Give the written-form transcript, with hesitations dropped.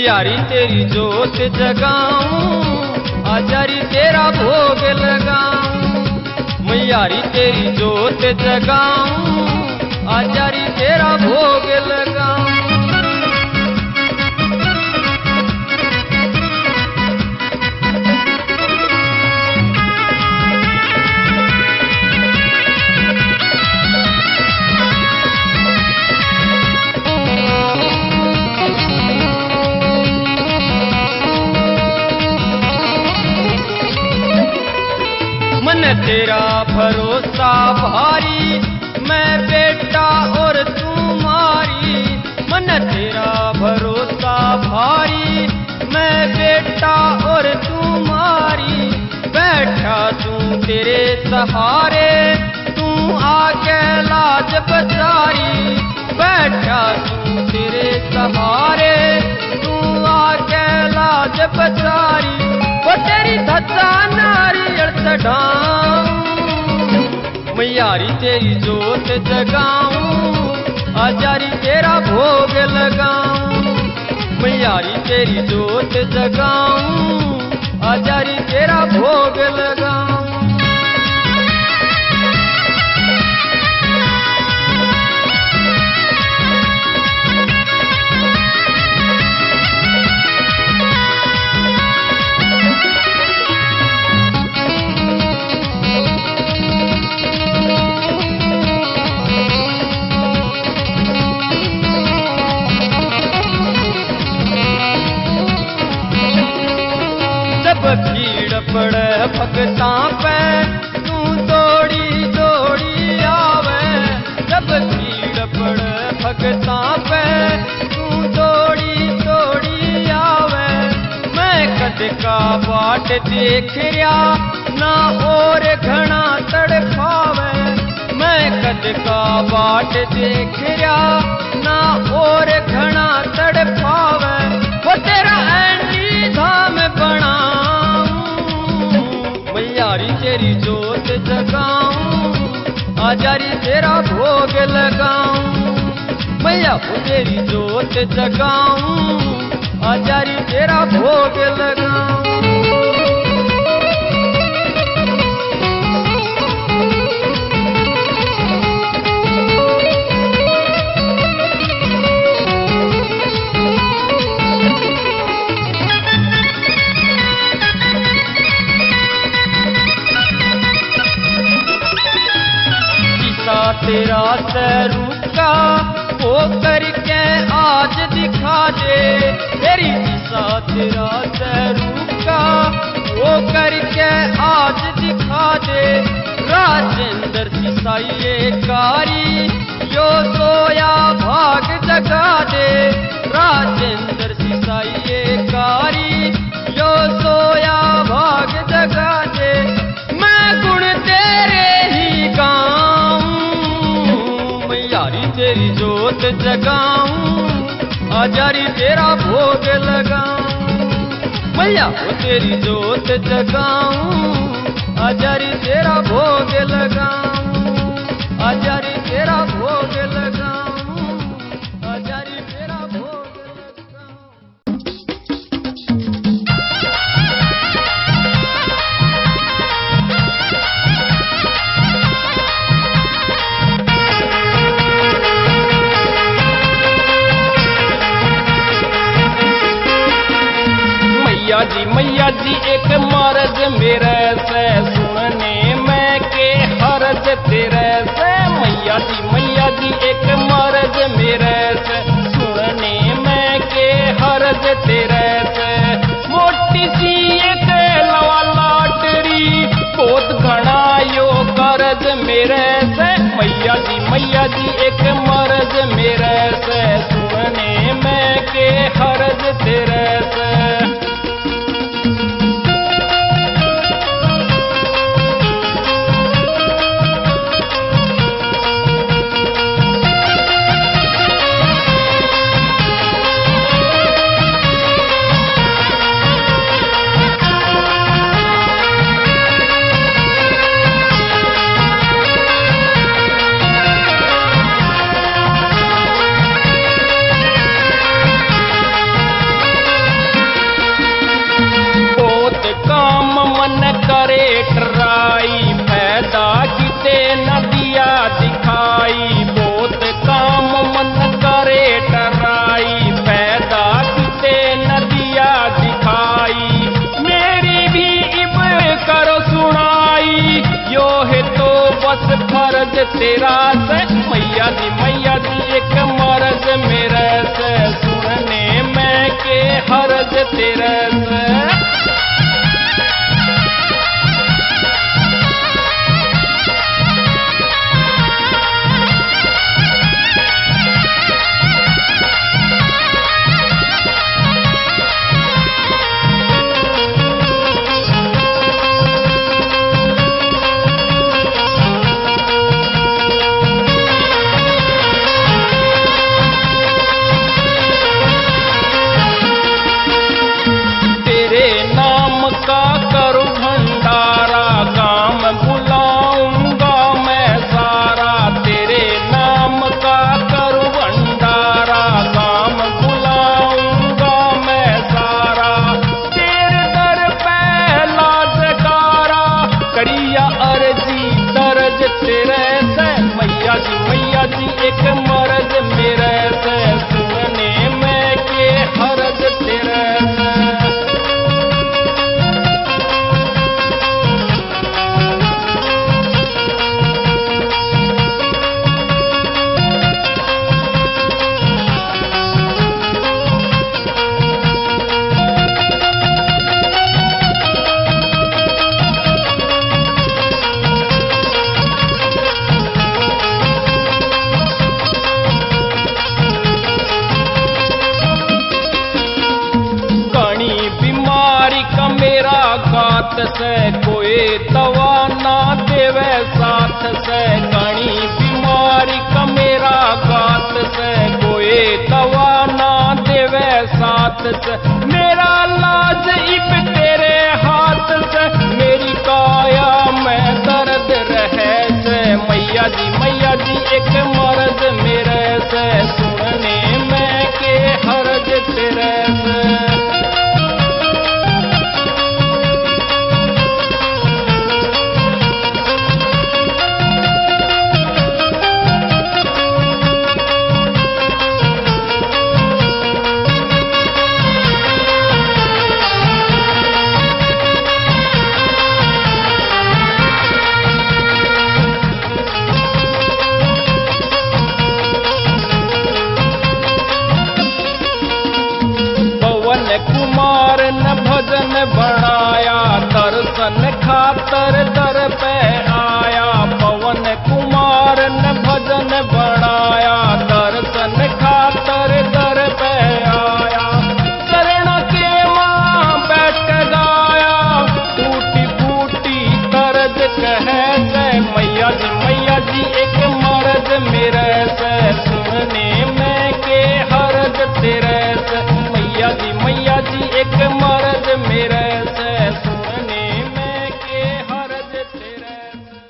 मैयारी तेरी जोत जगाऊं, आजारी तेरा भोग लगाऊं। मैयारी तेरी जोत जगाऊं, आजारी तेरा भोग लगाऊं। मन तेरा भरोसा भारी, मैं बेटा और तुम्हारी। मन तेरा भरोसा भारी, मैं बेटा और तुम्हारी। बैठा तू तेरे सहारे, तू आके लाज बचारी। बैठा तू तेरे सहारे, तू आके लाज बचारी। वो तेरी धज्जा नारियल चढ़ाऊं, मैयारी तेरी जोत जगाऊं, आजारी तेरा भोग लगाऊं। मैयारी तेरी जोत जगाऊं, आजारी तेरा भोग लगाऊं। भीड़ पड़े भगतां पे, तू दौड़ी दौड़ी आवे। जब भीड़ पड़े भगतां पे, तू दौड़ी दौड़ी आवे। मैं कद का बाट देख रहा, ना और घना तड़पावे। मैं कद का बाट देख रहा, ना और घना तड़पावे। वो तेरा ऐनी धाम बना, मैयारी तेरी जोत जगाऊं, आजारी तेरा भोग लगाऊं। मैया वो तेरी जोत जगाऊं, आजारी तेरा भोग लगाऊं। तेरा स्वरूप का वो करके आज दिखा दे। तेरी दिशा तेरा स्वरूप का वो करके आज दिखा दे। राजेंद्र सिसाइये कारी, यो सोया भाग जगा दे। राजेंद्र सिसाइये कारी, यो सोया भाग जगा दे। मैं गुण तेरे ही गाऊं, मैयारी तेरी जोत जगाऊं, आजारी तेरा भोग लगाऊं। मैया वो तेरी जोत जगाऊं, आजारी तेरा भोग लगाऊं। आजारी तेरा भोग लगाऊं, आजारी तेरा भोग लगाऊं। मैया जी एक मर्ज मेरे से, सुनने में के हर्ज तेरे से। मैया जी एक मर्ज मेरे से, सुनने में के हर्ज तेरे से। मोटी सी एक लवा लाटरी, बहुत घना यो कर्ज मेरे से। मैया जी एक मर्ज मेरे से, सुनने में के हर्ज तेरे से। तेरा से मैया जी एक मर्ज मेरे से सुनने में के हर्ज तेरे से। का करूं भंडारा काम बुलाऊंगा मैं सारा, तेरे नाम का करूं भंडारा काम बुलाऊंगा मैं सारा। तेरे दर पे लाजकारा करिया अर्जी दर्ज तेरे से मैया जी एक मर्ज मेरे से सुनने में के हर्ज तेरे से। मेरा घात से कोई दवा ना देवे साथ से, घनी बीमारी का मेरा घात से कोई दवा ना देवे साथ से। मेरा लाज इब तेरे हाथ से मेरी काया में दर्द रहे से मैया जी एक मर्ज मेरे से सुनने में के हर्ज तेरे से। कुमार न भजन बनाया दर्शन खातर दर पे आया, पवन कुमार न भजन बनाया दर्शन खातर दर पे आया। चरण के मां बैठ गाया टूटी फूटी तरज कहे से मैया जी एक मर्ज मेरे से सुनने में के हर्ज तेरे से मैया जी एक मर्ज मेरे